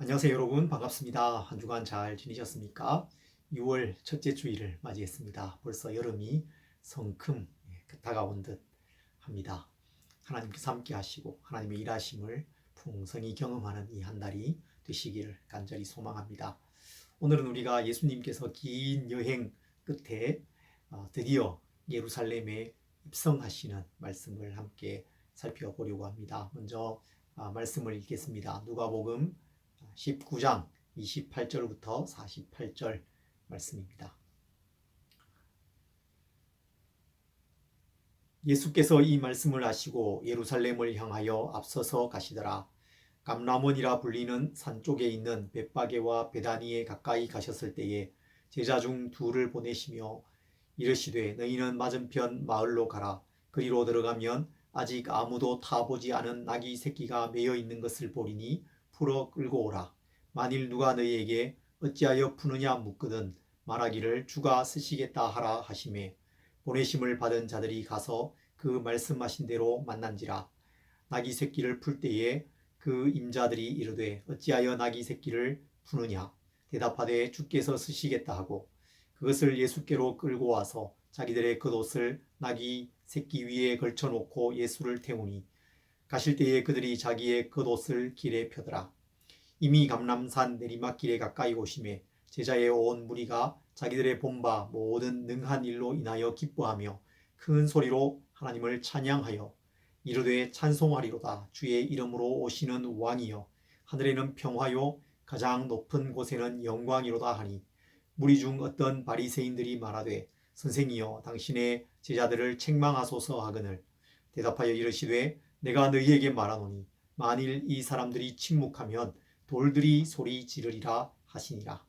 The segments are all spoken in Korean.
안녕하세요 여러분, 반갑습니다. 한 주간 잘 지내셨습니까? 6월 첫째 주일을 맞이했습니다. 벌써 여름이 성큼 다가온 듯 합니다. 하나님께서 함께 하시고 하나님의 일하심을 풍성히 경험하는 이 한 달이 되시기를 간절히 소망합니다. 오늘은 우리가 예수님께서 긴 여행 끝에 드디어 예루살렘에 입성하시는 말씀을 함께 살펴보려고 합니다. 먼저 말씀을 읽겠습니다. 누가복음 19장 28절부터 48절 말씀입니다. 예수께서 이 말씀을 하시고 예루살렘을 향하여 앞서서 가시더라. 감람원이라 불리는 산 쪽에 있는 벳바게와 베다니에 가까이 가셨을 때에 제자 중 둘을 보내시며 이르시되 너희는 맞은편 마을로 가라. 그리로 들어가면 아직 아무도 타보지 않은 나귀 새끼가 매여 있는 것을 보리니 풀어 끌고 오라. 만일 누가 너희에게 어찌하여 푸느냐 묻거든 말하기를 주가 쓰시겠다 하라 하시매 보내심을 받은 자들이 가서 그 말씀하신 대로 만난지라. 나귀 새끼를 풀 때에 그 임자들이 이르되 어찌하여 나귀 새끼를 푸느냐 대답하되 주께서 쓰시겠다 하고 그것을 예수께로 끌고 와서 자기들의 겉옷을 나귀 새끼 위에 걸쳐 놓고 예수를 태우니 가실 때에 그들이 자기의 겉옷을 길에 펴더라. 이미 감람산 내리막길에 가까이 오심에 제자의 온 무리가 자기들의 본바 모든 능한 일로 인하여 기뻐하며 큰 소리로 하나님을 찬양하여 이르되 찬송하리로다. 주의 이름으로 오시는 왕이여 하늘에는 평화요 가장 높은 곳에는 영광이로다 하니 무리 중 어떤 바리새인들이 말하되 선생이여 당신의 제자들을 책망하소서 하거늘 대답하여 이르시되 내가 너희에게 말하노니 만일 이 사람들이 침묵하면 돌들이 소리 지르리라 하시니라.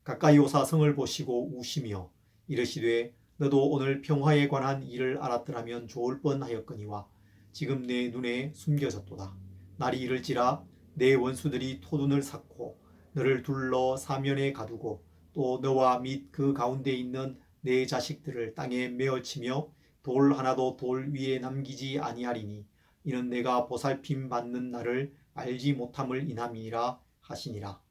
가까이 오사 성을 보시고 우시며 이르시되 너도 오늘 평화에 관한 일을 알았더라면 좋을 뻔하였거니와 지금 내 눈에 숨겨졌도다. 날이 이를지라 내 원수들이 토둔을 쌓고 너를 둘러 사면에 가두고 또 너와 및 그 가운데 있는 내 자식들을 땅에 메어치며 돌 하나도 돌 위에 남기지 아니하리니 이는 내가 보살핌 받는 날을 알지 못함을 인함이니라 하시니라.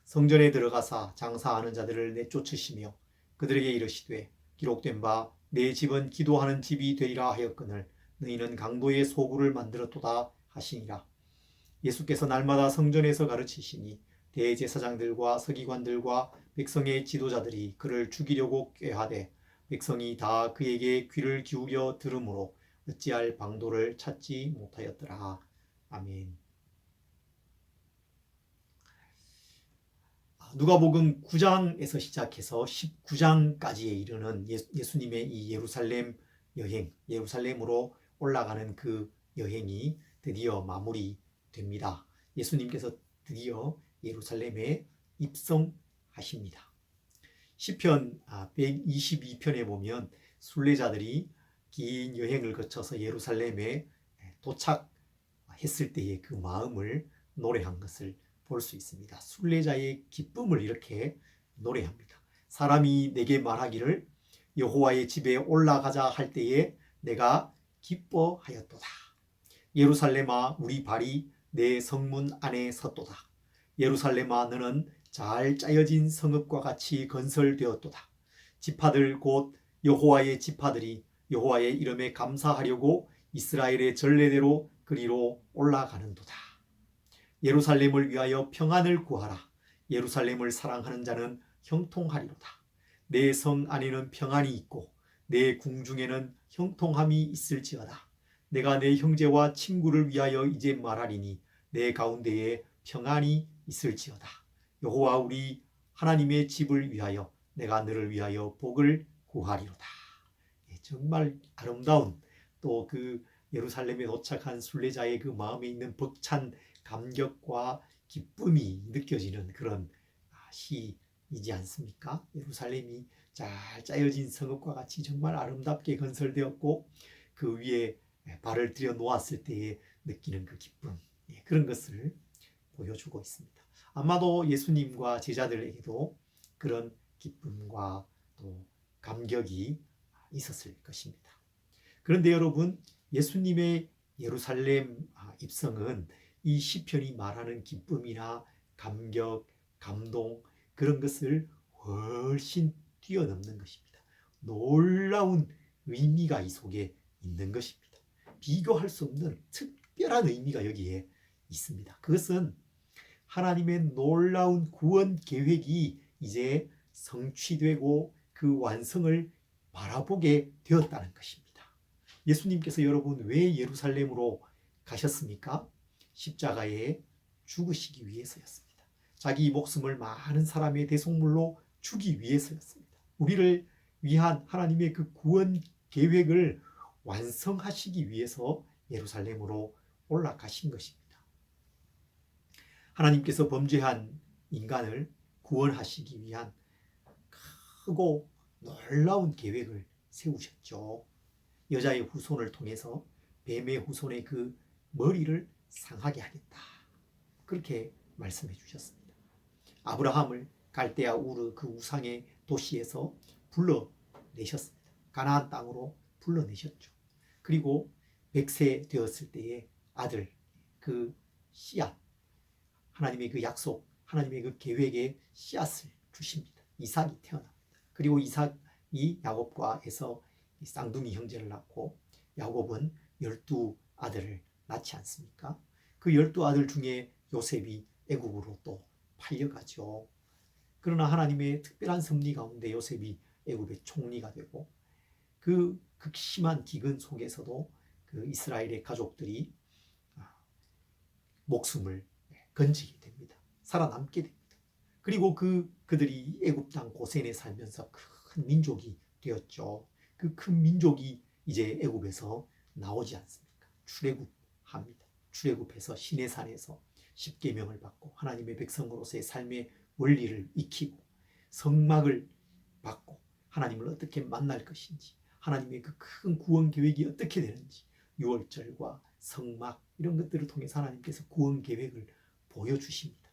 성전에 들어가사 장사하는 자들을 내쫓으시며 그들에게 이르시되 기록된 바 내 집은 기도하는 집이 되리라 하였거늘 너희는 강도의 소굴을 만들었도다 하시니라. 예수께서 날마다 성전에서 가르치시니 대제사장들과 서기관들과 백성의 지도자들이 그를 죽이려고 꾀하되 백성이 다 그에게 귀를 기울여 들으므로 어찌할 방도를 찾지 못하였더라. 아멘. 누가복음 9장에서 시작해서 19장까지에 이르는 예수님의 이 예루살렘 여행, 예루살렘으로 올라가는 그 여행이 드디어 마무리됩니다. 예수님께서 드디어 예루살렘에 입성하십니다. 시편 122편에 보면 순례자들이 긴 여행을 거쳐서 예루살렘에 도착했을 때의 그 마음을 노래한 것을 볼 수 있습니다. 순례자의 기쁨을 이렇게 노래합니다. 사람이 내게 말하기를 여호와의 집에 올라가자 할 때에 내가 기뻐하였도다. 예루살렘아 우리 발이 내 성문 안에 섰도다. 예루살렘아 너는 잘 짜여진 성읍과 같이 건설되었도다. 지파들 곧 여호와의 지파들이 여호와의 이름에 감사하려고 이스라엘의 전례대로 그리로 올라가는도다. 예루살렘을 위하여 평안을 구하라. 예루살렘을 사랑하는 자는 형통하리로다. 내 성 안에는 평안이 있고 내 궁중에는 형통함이 있을지어다. 내가 내 형제와 친구를 위하여 이제 말하리니 내 가운데에 평안이 있을지어다. 여호와 우리 하나님의 집을 위하여 내가 너를 위하여 복을 구하리로다. 정말 아름다운 또 그 예루살렘에 도착한 순례자의 그 마음에 있는 벅찬 감격과 기쁨이 느껴지는 그런 시이지 않습니까? 예루살렘이 잘 짜여진 성읍과 같이 정말 아름답게 건설되었고 그 위에 발을 들여 놓았을 때에 느끼는 그 기쁨, 그런 것을 보여주고 있습니다. 아마도 예수님과 제자들에게도 그런 기쁨과 또 감격이 있었을 것입니다. 그런데 여러분, 예수님의 예루살렘 입성은 이 시편이 말하는 기쁨이나 감격, 감동 그런 것을 훨씬 뛰어넘는 것입니다. 놀라운 의미가 이 속에 있는 것입니다. 비교할 수 없는 특별한 의미가 여기에 있습니다. 그것은 하나님의 놀라운 구원 계획이 이제 성취되고 그 완성을 바라보게 되었다는 것입니다. 예수님께서 여러분 왜 예루살렘으로 가셨습니까? 십자가에 죽으시기 위해서였습니다. 자기 목숨을 많은 사람의 대속물로 주기 위해서였습니다. 우리를 위한 하나님의 그 구원 계획을 완성하시기 위해서 예루살렘으로 올라가신 것입니다. 하나님께서 범죄한 인간을 구원하시기 위한 크고 놀라운 계획을 세우셨죠. 여자의 후손을 통해서 뱀의 후손의 그 머리를 상하게 하겠다. 그렇게 말씀해 주셨습니다. 아브라함을 갈대아 우르 그 우상의 도시에서 불러내셨습니다. 가나안 땅으로 불러내셨죠. 그리고 100세 되었을 때에 아들 그 씨앗 하나님의 그 약속 하나님의 그 계획의 씨앗을 주십니다. 이삭이 태어납니다. 그리고 이삭이 야곱과 에서 쌍둥이 형제를 낳고 야곱은 12아들을 낳지 않습니까? 그 12아들 중에 요셉이 애굽으로 또 팔려가죠. 그러나 하나님의 특별한 섭리 가운데 요셉이 애굽의 총리가 되고 그 극심한 기근 속에서도 그 이스라엘의 가족들이 목숨을 건지게 됩니다. 살아남게 됩니다. 그리고 그들이 애굽 땅 고센에 살면서 큰 민족이 되었죠. 그 큰 민족이 이제 애굽에서 나오지 않습니까? 출애굽합니다. 출애굽해서 시내산에서 십계명을 받고 하나님의 백성으로서의 삶의 원리를 익히고 성막을 받고 하나님을 어떻게 만날 것인지 하나님의 그 큰 구원 계획이 어떻게 되는지 유월절과 성막 이런 것들을 통해서 하나님께서 구원 계획을 보여주십니다.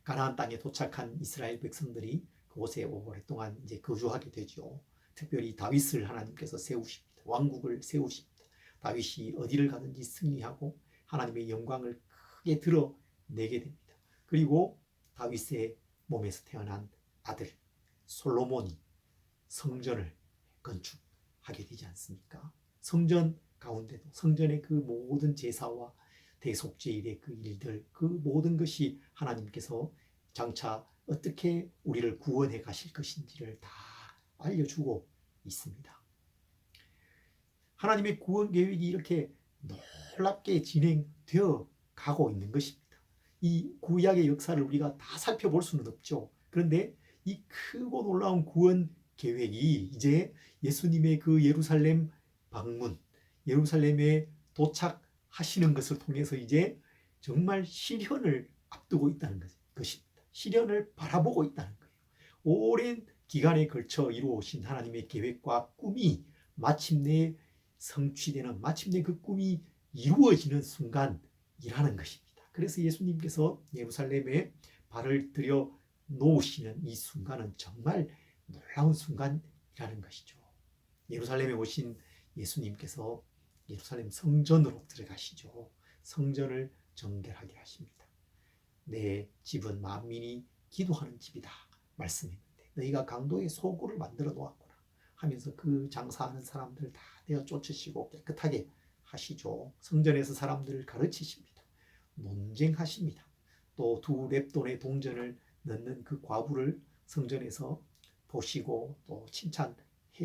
가나안 땅에 도착한 이스라엘 백성들이 그곳에 오랫동안 이제 거주하게 되죠. 특별히 다윗을 하나님께서 세우십니다. 왕국을 세우십니다. 다윗이 어디를 가든지 승리하고 하나님의 영광을 크게 드러내게 됩니다. 그리고 다윗의 몸에서 태어난 아들 솔로몬이 성전을 건축하게 되지 않습니까? 성전 가운데도 성전의 그 모든 제사와 대속제일의 그 일들 그 모든 것이 하나님께서 장차 어떻게 우리를 구원해 가실 것인지를 다 알려주고 있습니다. 하나님의 구원 계획이 이렇게 놀랍게 진행되어 가고 있는 것입니다. 이 구약의 역사를 우리가 다 살펴볼 수는 없죠. 그런데 이 크고 놀라운 구원 계획이 이제 예수님의 그 예루살렘 방문, 예루살렘에 도착하시는 것을 통해서 이제 정말 실현을 앞두고 있다는 것입니다. 실현을 바라보고 있다는 거예요. 오랜 기간에 걸쳐 이루어오신 하나님의 계획과 꿈이 마침내 성취되는, 마침내 그 꿈이 이루어지는 순간이라는 것입니다. 그래서 예수님께서 예루살렘에 발을 들여 놓으시는 이 순간은 정말 놀라운 순간이라는 것이죠. 예루살렘에 오신 예수님께서 예루살렘 성전으로 들어가시죠. 성전을 정결하게 하십니다. 내 집은 만민이 기도하는 집이다 말씀했는데 너희가 강도의 소굴을 만들어 놓았구나 하면서 그 장사하는 사람들 다 내어 쫓으시고 깨끗하게 하시죠. 성전에서 사람들을 가르치십니다. 논쟁하십니다. 또 두 렙돈의 동전을 넣는 그 과부를 성전에서 보시고 또 칭찬해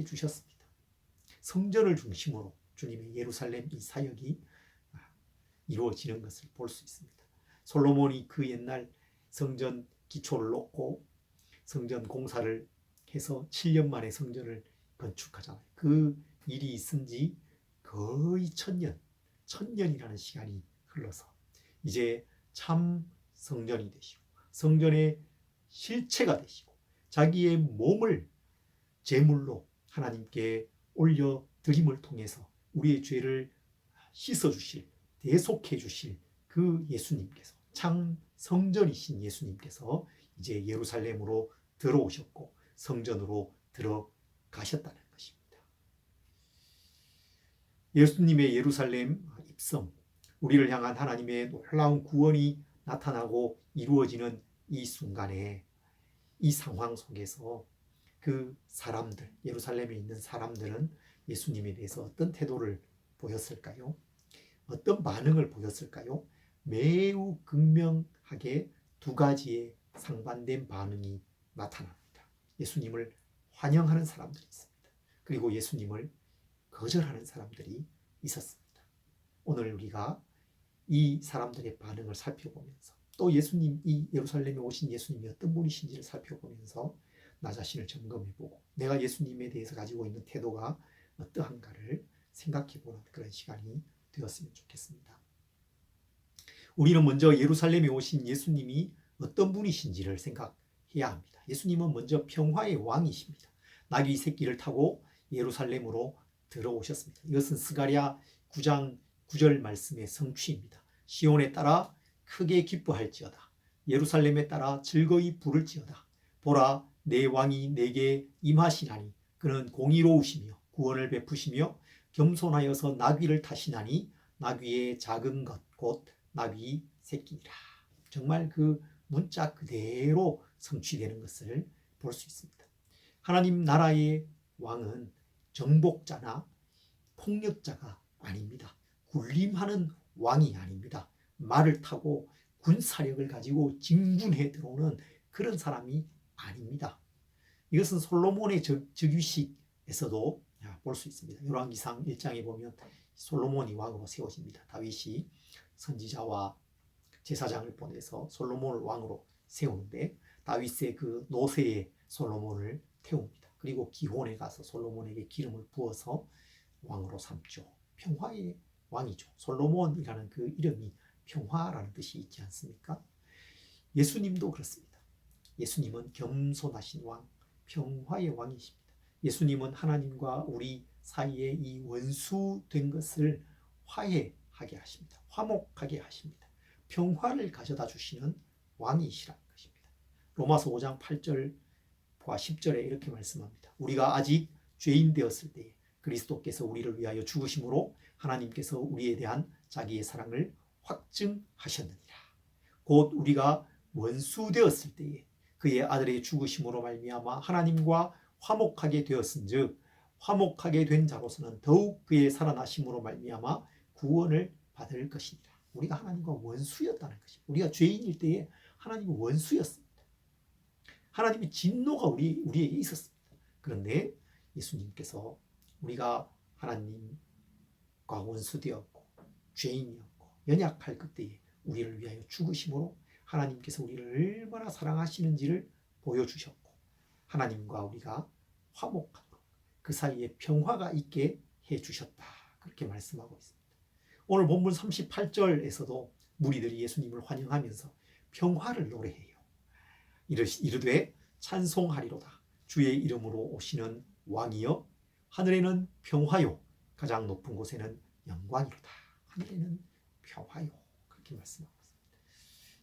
주셨습니다. 성전을 중심으로 주님의 예루살렘 이 사역이 이루어지는 것을 볼 수 있습니다. 솔로몬이 그 옛날 성전 기초를 놓고 성전 공사를 해서 7년 만에 성전을 건축하잖아요. 그 일이 있은 지 거의 1000년이라는 시간이 흘러서 이제 참 성전이 되시고 성전의 실체가 되시고 자기의 몸을 제물로 하나님께 올려드림을 통해서 우리의 죄를 씻어주실, 대속해 주실 그 예수님께서 참 성전이신 예수님께서 이제 예루살렘으로 들어오셨고 성전으로 들어가셨다는 것입니다. 예수님의 예루살렘 입성, 우리를 향한 하나님의 놀라운 구원이 나타나고 이루어지는 이 순간에, 이 상황 속에서 그 사람들, 예루살렘에 있는 사람들은 예수님에 대해서 어떤 태도를 보였을까요? 어떤 반응을 보였을까요? 매우 극명하게 두 가지의 상반된 반응이 나타납니다. 예수님을 환영하는 사람들이 있습니다. 그리고 예수님을 거절하는 사람들이 있었습니다. 오늘 우리가 이 사람들의 반응을 살펴보면서 또 예수님, 이 예루살렘에 오신 예수님이 어떤 분이신지를 살펴보면서 나 자신을 점검해보고 내가 예수님에 대해서 가지고 있는 태도가 어떠한가를 생각해보는 그런 시간이 되었으면 좋겠습니다. 우리는 먼저 예루살렘에 오신 예수님이 어떤 분이신지를 생각해야 합니다. 예수님은 먼저 평화의 왕이십니다. 나귀 새끼를 타고 예루살렘으로 들어오셨습니다. 이것은 스가랴 9장 9절 말씀의 성취입니다. 시온에 따라 크게 기뻐할지어다. 예루살렘에 따라 즐거이 부를지어다. 보라, 내 왕이 내게 임하시나니 그는 공의로우시며 구원을 베푸시며 겸손하여서 나귀를 타시나니 나귀의 작은 것 곧 나귀 새끼니라. 정말 그 문자 그대로 성취되는 것을 볼 수 있습니다. 하나님 나라의 왕은 정복자나 폭력자가 아닙니다. 군림하는 왕이 아닙니다. 말을 타고 군사력을 가지고 진군해 들어오는 그런 사람이 아닙니다. 이것은 솔로몬의 즉위식에서도 볼 수 있습니다. 열왕기상 1장에 보면 솔로몬이 왕으로 세워집니다. 다윗이 선지자와 제사장을 보내서 솔로몬을 왕으로 세우는데 다윗의 그 노새에 솔로몬을 태웁니다. 그리고 기혼에 가서 솔로몬에게 기름을 부어서 왕으로 삼죠. 평화의 왕이죠. 솔로몬이라는 그 이름이 평화라는 뜻이 있지 않습니까? 예수님도 그렇습니다. 예수님은 겸손하신 왕, 평화의 왕이십니다. 예수님은 하나님과 우리 사이에 이 원수된 것을 화해하게 하십니다. 화목하게 하십니다. 평화를 가져다 주시는 왕이시라는 것입니다. 로마서 5장 8절과 10절에 이렇게 말씀합니다. 우리가 아직 죄인 되었을 때에 그리스도께서 우리를 위하여 죽으심으로 하나님께서 우리에 대한 자기의 사랑을 확증하셨느니라. 곧 우리가 원수 되었을 때에 그의 아들의 죽으심으로 말미암아 하나님과 화목하게 되었은즉 화목하게 된 자로서는 더욱 그의 살아나심으로 말미암아 구원을 받을 것이니라. 우리가 하나님과 원수였다는 것입니다. 우리가 죄인일 때에 하나님은 원수였습니다. 하나님의 진노가 우리에게 있었습니다. 그런데 예수님께서 우리가 하나님과 원수되었고 죄인이었고 연약할 그때에 우리를 위하여 죽으심으로 하나님께서 우리를 얼마나 사랑하시는지를 보여주셨고 하나님과 우리가 화목하도록 그 사이에 평화가 있게 해주셨다. 그렇게 말씀하고 있습니다. 오늘 본문 38절에서도 무리들이 예수님을 환영하면서 평화를 노래해요. 이르되 찬송하리로다. 주의 이름으로 오시는 왕이여 하늘에는 평화요 가장 높은 곳에는 영광이로다. 하늘에는 평화요. 그렇게 말씀하고 있습니다.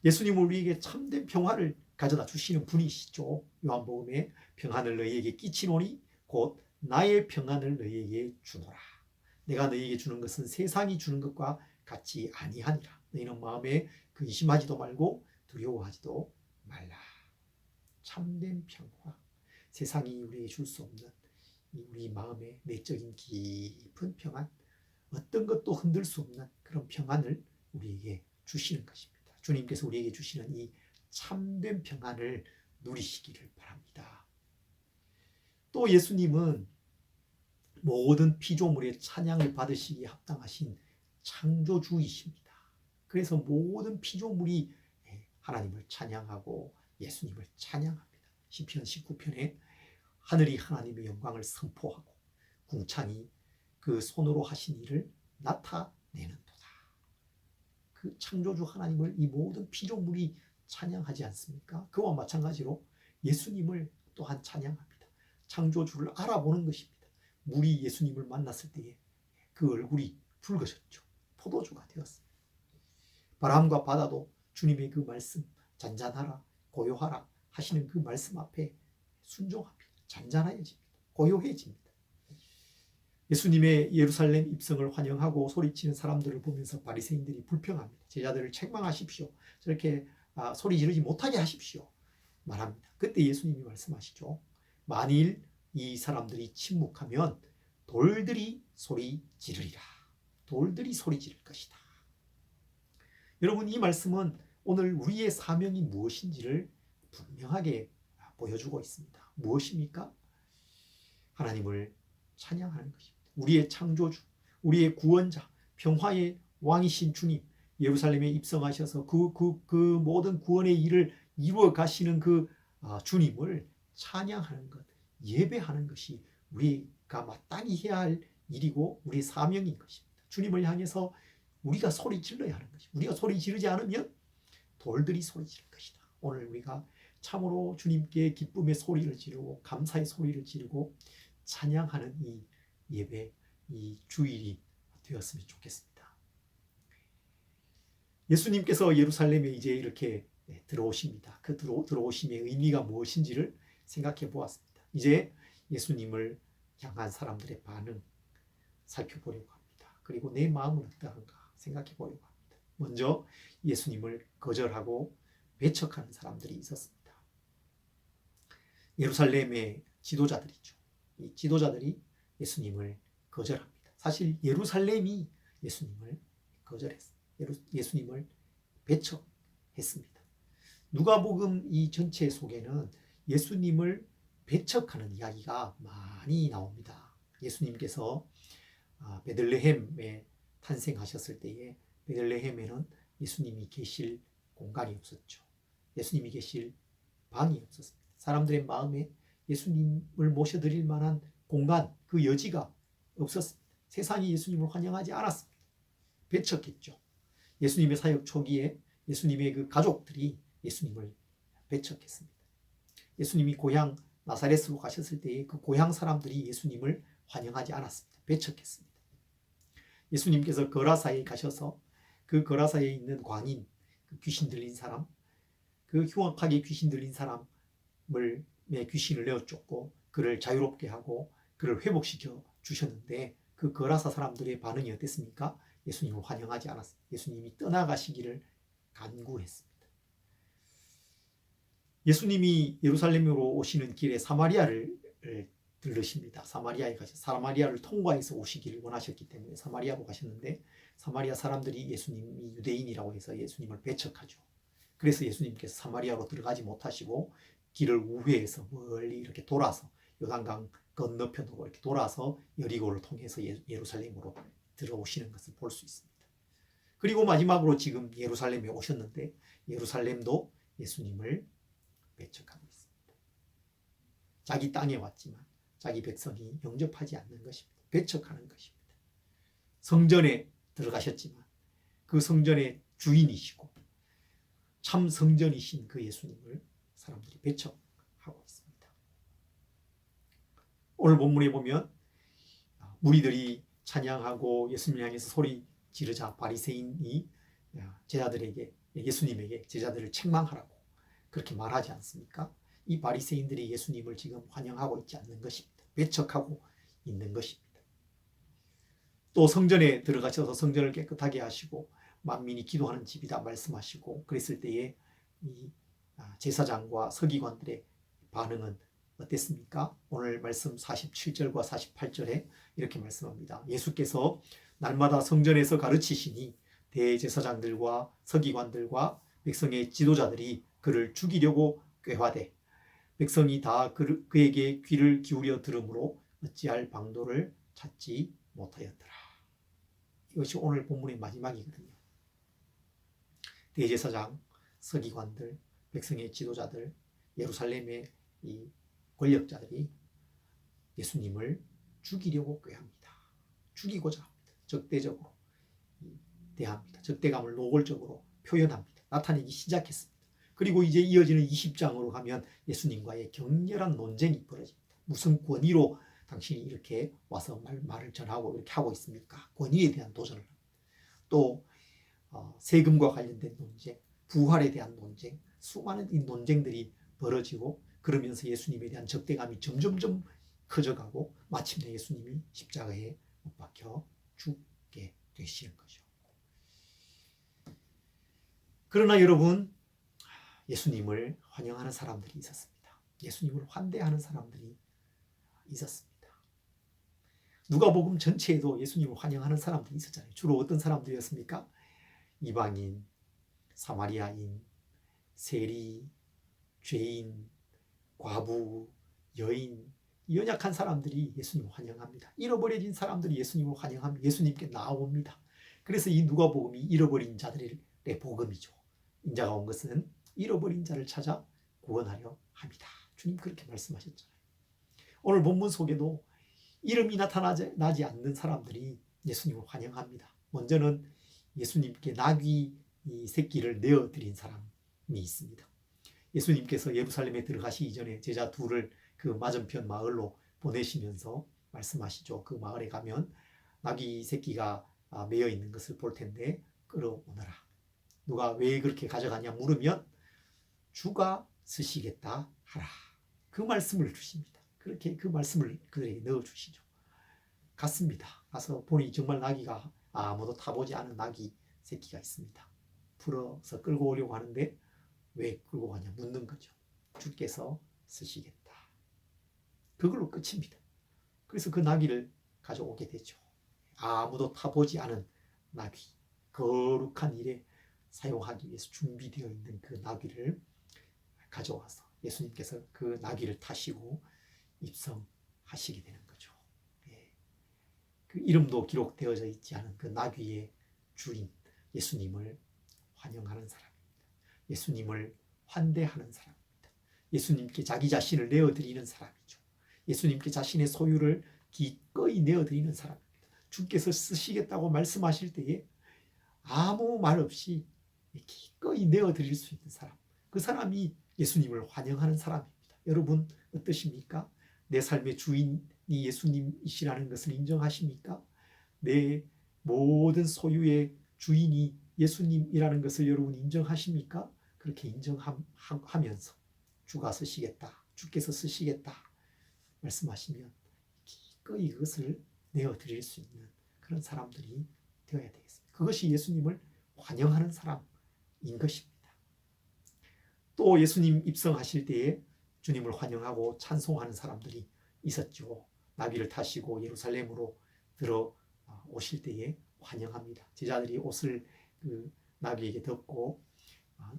예수님은 우리에게 참된 평화를 가져다 주시는 분이시죠. 요한복음에 평안을 너희에게 끼치노니 곧 나의 평안을 너희에게 주노라. 내가 너희에게 주는 것은 세상이 주는 것과 같이 아니하니라. 너희는 마음에 근심하지도 말고 두려워하지도 말라. 참된 평화. 세상이 우리에게 줄 수 없는 우리 마음의 내적인 깊은 평안, 어떤 것도 흔들 수 없는 그런 평안을 우리에게 주시는 것입니다. 주님께서 우리에게 주시는 이 참된 평안을 누리시기를 바랍니다. 또 예수님은 모든 피조물의 찬양을 받으시기에 합당하신 창조주이십니다. 그래서 모든 피조물이 하나님을 찬양하고 예수님을 찬양합니다. 시편 19편에 하늘이 하나님의 영광을 선포하고 궁창이 그 손으로 하신 일을 나타내는도다. 그 창조주 하나님을 이 모든 피조물이 찬양하지 않습니까? 그와 마찬가지로 예수님을 또한 찬양합니다. 창조주를 알아보는 것입니다. 물이 예수님을 만났을 때에 그 얼굴이 붉어졌죠. 포도주가 되었습니다. 바람과 바다도 주님의 그 말씀 잔잔하라 고요하라 하시는 그 말씀 앞에 순종합니다. 잔잔해집니다. 고요해집니다. 예수님의 예루살렘 입성을 환영하고 소리치는 사람들을 보면서 바리새인들이 불평합니다. 제자들을 책망하십시오. 저렇게 소리 지르지 못하게 하십시오. 말합니다. 그때 예수님이 말씀하시죠. 만일 이 사람들이 침묵하면 돌들이 소리 지르리라. 돌들이 소리 지를 것이다. 여러분, 이 말씀은 오늘 우리의 사명이 무엇인지를 분명하게 보여주고 있습니다. 무엇입니까? 하나님을 찬양하는 것입니다. 우리의 창조주, 우리의 구원자, 평화의 왕이신 주님, 예루살렘에 입성하셔서 그 모든 구원의 일을 이루어 가시는 그 주님을 찬양하는 것, 예배하는 것이 우리가 마땅히 해야 할 일이고 우리의 사명인 것입니다. 주님을 향해서 우리가 소리 질러야 하는 것입니다. 우리가 소리 지르지 않으면 돌들이 소리 지를 것이다. 오늘 우리가 참으로 주님께 기쁨의 소리를 지르고 감사의 소리를 지르고 찬양하는 이 예배, 이 주일이 되었으면 좋겠습니다. 예수님께서 예루살렘에 이제 이렇게 들어오십니다. 그 들어오심의 의미가 무엇인지를 생각해 보았습니다. 이제 예수님을 향한 사람들의 반응 살펴보려고 합니다. 그리고 내 마음은 어떠한가 생각해 보려고 합니다. 먼저 예수님을 거절하고 배척하는 사람들이 있었습니다. 예루살렘의 지도자들이죠. 이 지도자들이 예수님을 거절합니다. 사실 예루살렘이 예수님을 거절했습니다. 예수님을 배척했습니다. 누가복음 이 전체 속에는 예수님을 배척하는 이야기가 많이 나옵니다. 예수님께서 베들레헴에 탄생하셨을 때에 베들레헴에는 예수님이 계실 공간이 없었죠. 예수님이 계실 방이 없었습니다. 사람들의 마음에 예수님을 모셔드릴 만한 공간, 그 여지가 없었습니다. 세상이 예수님을 환영하지 않았습니다. 배척했죠. 예수님의 사역 초기에 예수님의 그 가족들이 예수님을 배척했습니다. 예수님이 고향 나사렛으로 가셨을 때에 그 고향 사람들이 예수님을 환영하지 않았습니다. 배척했습니다. 예수님께서 거라사에 가셔서 그 거라사에 있는 광인, 그 귀신 들린 사람, 그 흉악하게 귀신 들린 사람의 귀신을 내어 쫓고 그를 자유롭게 하고 그를 회복시켜 주셨는데 그 거라사 사람들의 반응이 어땠습니까? 예수님을 환영하지 않았습니다. 예수님이 떠나가시기를 간구했습니다. 예수님이 예루살렘으로 오시는 길에 사마리아를 들르십니다. 사마리아에 가셔서 사마리아를 통과해서 오시기를 원하셨기 때문에 사마리아로 가셨는데 사마리아 사람들이 예수님이 유대인이라고 해서 예수님을 배척하죠. 그래서 예수님께서 사마리아로 들어가지 못하시고 길을 우회해서 멀리 이렇게 돌아서 요단강 건너편으로 이렇게 돌아서 여리고를 통해서 예루살렘으로 들어오시는 것을 볼 수 있습니다. 그리고 마지막으로 지금 예루살렘에 오셨는데 예루살렘도 예수님을 배척하고 있습니다. 자기 땅에 왔지만 자기 백성이 영접하지 않는 것입니다. 배척하는 것입니다. 성전에 들어가셨지만 그 성전의 주인이시고 참 성전이신 그 예수님을 사람들이 배척하고 있습니다. 오늘 본문에 보면 무리들이 찬양하고 예수님을 향해서 소리 지르자 바리새인이 제자들에게 예수님에게 제자들을 책망하라고 그렇게 말하지 않습니까? 이 바리새인들이 예수님을 지금 환영하고 있지 않는 것입니다. 배척하고 있는 것입니다. 또 성전에 들어가셔서 성전을 깨끗하게 하시고 만민이 기도하는 집이다 말씀하시고 그랬을 때에 이 제사장과 서기관들의 반응은 어땠습니까? 오늘 말씀 47절과 48절에 이렇게 말씀합니다. 예수께서 날마다 성전에서 가르치시니 대제사장들과 서기관들과 백성의 지도자들이 그를 죽이려고 꾀화되 백성이 다 그에게 귀를 기울여 들으므로 어찌할 방도를 찾지 못하였더라. 이것이 오늘 본문의 마지막이거든요. 대제사장, 서기관들, 백성의 지도자들, 예루살렘의 이 권력자들이 예수님을 죽이려고 꾀합니다. 죽이고자 합니다. 적대적으로 대합니다. 적대감을 노골적으로 표현합니다. 나타내기 시작했습니다. 그리고 이제 이어지는 20장으로 가면 예수님과의 격렬한 논쟁이 벌어집니다. 무슨 권위로 당신이 이렇게 와서 말을 전하고 이렇게 하고 있습니까? 권위에 대한 도전을 합니다. 또 세금과 관련된 논쟁, 부활에 대한 논쟁, 수많은 이 논쟁들이 벌어지고 그러면서 예수님에 대한 적대감이 점점점 커져가고 마침내 예수님이 십자가에 못 박혀 죽게 되시는 거죠. 그러나 여러분, 예수님을 환영하는 사람들이 있었습니다. 예수님을 환대하는 사람들이 있었습니다. 누가복음 전체에도 예수님을 환영하는 사람들이 있었잖아요. 주로 어떤 사람들이었습니까? 이방인, 사마리아인, 세리, 죄인, 과부, 여인, 연약한 사람들이 예수님을 환영합니다. 잃어버려진 사람들이 예수님을 환영합니다. 예수님께 나아옵니다. 그래서 이 누가복음이 잃어버린 자들의 복음이죠. 인자가 온 것은 잃어버린 자를 찾아 구원하려 합니다. 주님 그렇게 말씀하셨잖아요. 오늘 본문 속에도 이름이 나타나지 않는 사람들이 예수님을 환영합니다. 먼저는 예수님께 나귀 새끼를 내어드린 사람이 있습니다. 예수님께서 예루살렘에 들어가시기 전에 제자 둘을 그 맞은편 마을로 보내시면서 말씀하시죠. 그 마을에 가면 나귀 새끼가 매여 있는 것을 볼 텐데 끌어오너라. 누가 왜 그렇게 가져가냐 물으면 주가 쓰시겠다 하라. 그 말씀을 주십니다. 그렇게 그 말씀을 그들에게 넣어주시죠. 갔습니다. 가서 보니 정말 나귀가 아무도 타보지 않은 나귀 새끼가 있습니다. 풀어서 끌고 오려고 하는데 왜 끌고 가냐 묻는 거죠. 주께서 쓰시겠다. 그걸로 끝입니다. 그래서 그 나귀를 가져오게 되죠. 아무도 타보지 않은 나귀, 거룩한 일에 사용하기 위해서 준비되어 있는 그 나귀를 가져와서 예수님께서 그 나귀를 타시고 입성하시게 되는 거죠. 그 이름도 기록되어져 있지 않은 그 나귀의 주인 예수님을 환영하는 사람입니다. 예수님을 환대하는 사람입니다. 예수님께 자기 자신을 내어드리는 사람이죠. 예수님께 자신의 소유를 기꺼이 내어드리는 사람입니다. 주께서 쓰시겠다고 말씀하실 때에 아무 말 없이 기꺼이 내어드릴 수 있는 사람, 그 사람이 예수님을 환영하는 사람입니다. 여러분 어떠십니까? 내 삶의 주인이 예수님이시라는 것을 인정하십니까? 내 모든 소유의 주인이 예수님이라는 것을 여러분 인정하십니까? 그렇게 인정하면서 주가 쓰시겠다, 주께서 쓰시겠다 말씀하시면 기꺼이 그것을 내어드릴 수 있는 그런 사람들이 되어야 되겠습니다. 그것이 예수님을 환영하는 사람인 것입니다. 또 예수님 입성하실 때에 주님을 환영하고 찬송하는 사람들이 있었죠. 나귀를 타시고 예루살렘으로 들어오실 때에 환영합니다. 제자들이 옷을 그 나귀에게 덮고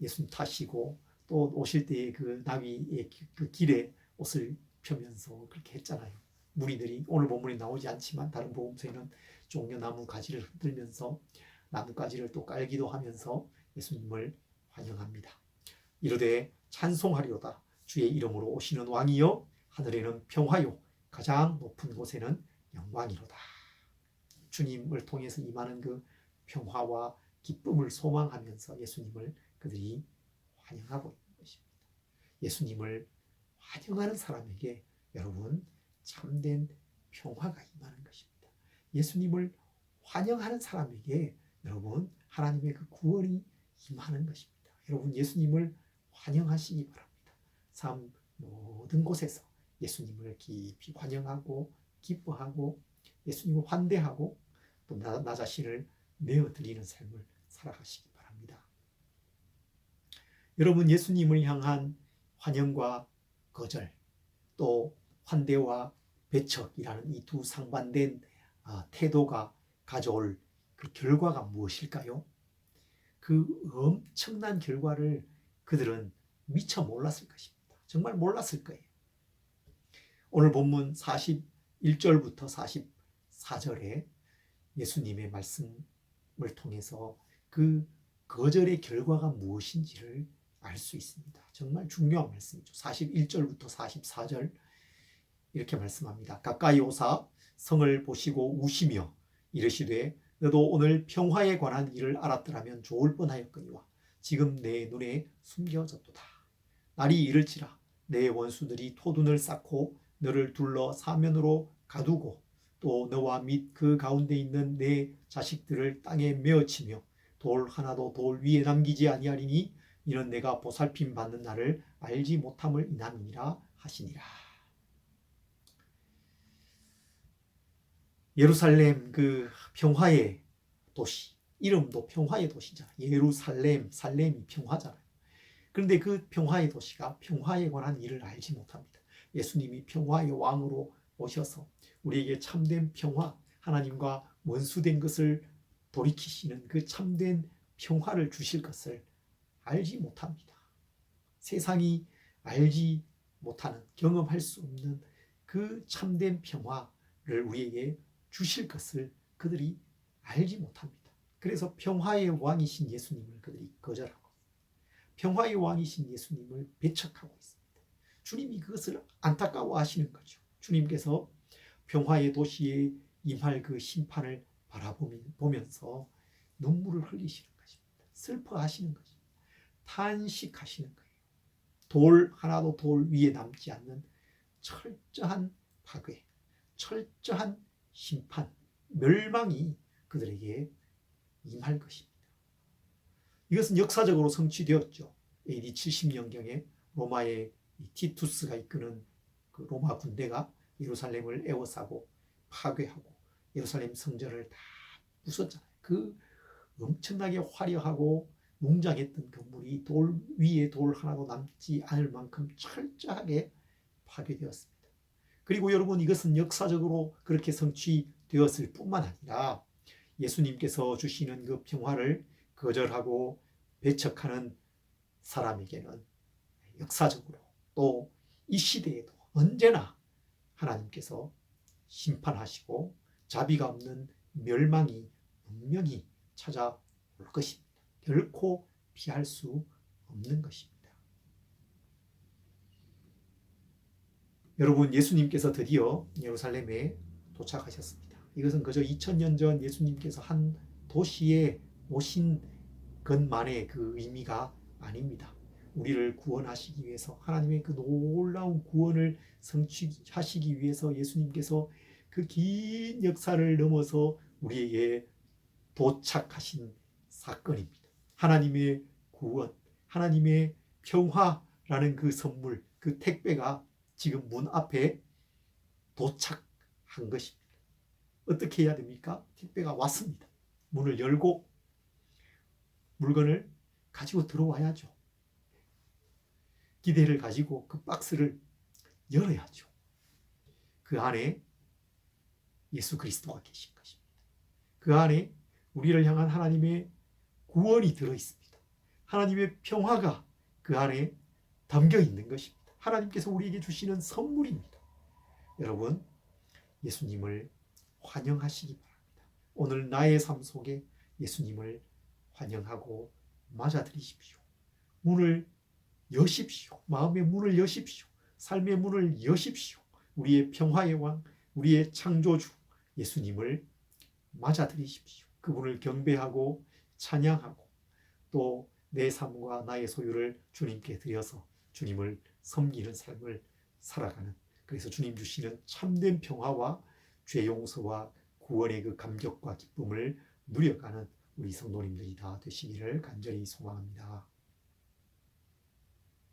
예수님 타시고 또 오실 때에 그 나귀의 그 길에 옷을 펴면서 그렇게 했잖아요. 무리들이 오늘 본문에 나오지 않지만 다른 복음서에는 종려나무 가지를 흔들면서 나뭇가지를 또 깔기도 하면서 예수님을 환영합니다. 이르되 찬송하리로다. 주의 이름으로 오시는 왕이여, 하늘에는 평화요, 가장 높은 곳에는 영광이로다. 주님을 통해서 임하는 그 평화와 기쁨을 소망하면서 예수님을 그들이 환영하고 있는 것입니다. 예수님을 환영하는 사람에게 여러분 참된 평화가 임하는 것입니다. 예수님을 환영하는 사람에게 여러분 하나님의 그 구원이 임하는 것입니다. 여러분 예수님을 환영하시기 바랍니다. 삶 모든 곳에서 예수님을 깊이 환영하고 기뻐하고 예수님을 환대하고 또 나 자신을 내어드리는 삶을 살아가시기 바랍니다. 여러분 예수님을 향한 환영과 거절 또 환대와 배척이라는 이 두 상반된 태도가 가져올 그 결과가 무엇일까요? 그 엄청난 결과를 그들은 미처 몰랐을 것입니다. 정말 몰랐을 거예요. 오늘 본문 41절부터 44절에 예수님의 말씀을 통해서 그 거절의 결과가 무엇인지를 알 수 있습니다. 정말 중요한 말씀이죠. 41절부터 44절 이렇게 말씀합니다. 가까이 오사 성을 보시고 우시며 이르시되 너도 오늘 평화에 관한 일을 알았더라면 좋을 뻔하였거니와 지금 내 눈에 숨겨졌도다. 날이 이를지라 내 원수들이 토둔을 쌓고 너를 둘러 사면으로 가두고 또 너와 및 그 가운데 있는 내 자식들을 땅에 메어치며 돌 하나도 돌 위에 남기지 아니하리니 이는 내가 보살핌 받는 날을 알지 못함을 인함이니라 하시니라. 예루살렘 그 평화의 도시, 이름도 평화의 도시잖아요. 예루살렘, 살렘이 평화잖아요. 그런데 그 평화의 도시가 평화에 관한 일을 알지 못합니다. 예수님이 평화의 왕으로 오셔서 우리에게 참된 평화, 하나님과 원수된 것을 돌이키시는 그 참된 평화를 주실 것을 알지 못합니다. 세상이 알지 못하는, 경험할 수 없는 그 참된 평화를 우리에게 주실 것을 그들이 알지 못합니다. 그래서 평화의 왕이신 예수님을 그들이 거절하고 평화의 왕이신 예수님을 배척하고 있습니다. 주님이 그것을 안타까워하시는 거죠. 주님께서 평화의 도시에 임할 그 심판을 바라보면서 눈물을 흘리시는 것입니다. 슬퍼하시는 것입니다. 탄식하시는 거예요. 돌 하나도 돌 위에 남지 않는 철저한 파괴, 철저한 심판, 멸망이 그들에게 임할 것입니다. 이것은 역사적으로 성취되었죠. AD 70년경에 로마의 티투스가 이끄는 그 로마 군대가 예루살렘을 에워싸고 파괴하고 예루살렘 성전을 다 부쉈잖아요. 그 엄청나게 화려하고 웅장했던 건물이 돌 위에 돌 하나도 남지 않을 만큼 철저하게 파괴되었습니다. 그리고 여러분, 이것은 역사적으로 그렇게 성취되었을 뿐만 아니라 예수님께서 주시는 그 평화를 거절하고 배척하는 사람에게는 역사적으로 또 이 시대에도 언제나 하나님께서 심판하시고 자비가 없는 멸망이 분명히 찾아올 것입니다. 결코 피할 수 없는 것입니다. 여러분, 예수님께서 드디어 예루살렘에 도착하셨습니다. 이것은 그저 2000년 전 예수님께서 한 도시에 오신 것만의 그 의미가 아닙니다. 우리를 구원하시기 위해서, 하나님의 그 놀라운 구원을 성취하시기 위해서 예수님께서 그 긴 역사를 넘어서 우리에게 도착하신 사건입니다. 하나님의 구원, 하나님의 평화라는 그 선물, 그 택배가 지금 문 앞에 도착한 것입니다. 어떻게 해야 됩니까? 택배가 왔습니다. 문을 열고 물건을 가지고 들어와야죠. 기대를 가지고 그 박스를 열어야죠. 그 안에 예수 그리스도가 계신 것입니다. 그 안에 우리를 향한 하나님의 구원이 들어있습니다. 하나님의 평화가 그 안에 담겨 있는 것입니다. 하나님께서 우리에게 주시는 선물입니다. 여러분, 예수님을 환영하시기 바랍니다. 오늘 나의 삶 속에 예수님을 환영하고 맞아들이십시오. 문을 여십시오. 마음의 문을 여십시오. 삶의 문을 여십시오. 우리의 평화의 왕, 우리의 창조주 예수님을 맞아들이십시오. 그분을 경배하고 찬양하고 또 내 삶과 나의 소유를 주님께 드려서 주님을 섬기는 삶을 살아가는, 그래서 주님 주시는 참된 평화와 죄 용서와 구원의 그 감격과 기쁨을 누려가는 우리 성도님들이 다 되시기를 간절히 소망합니다.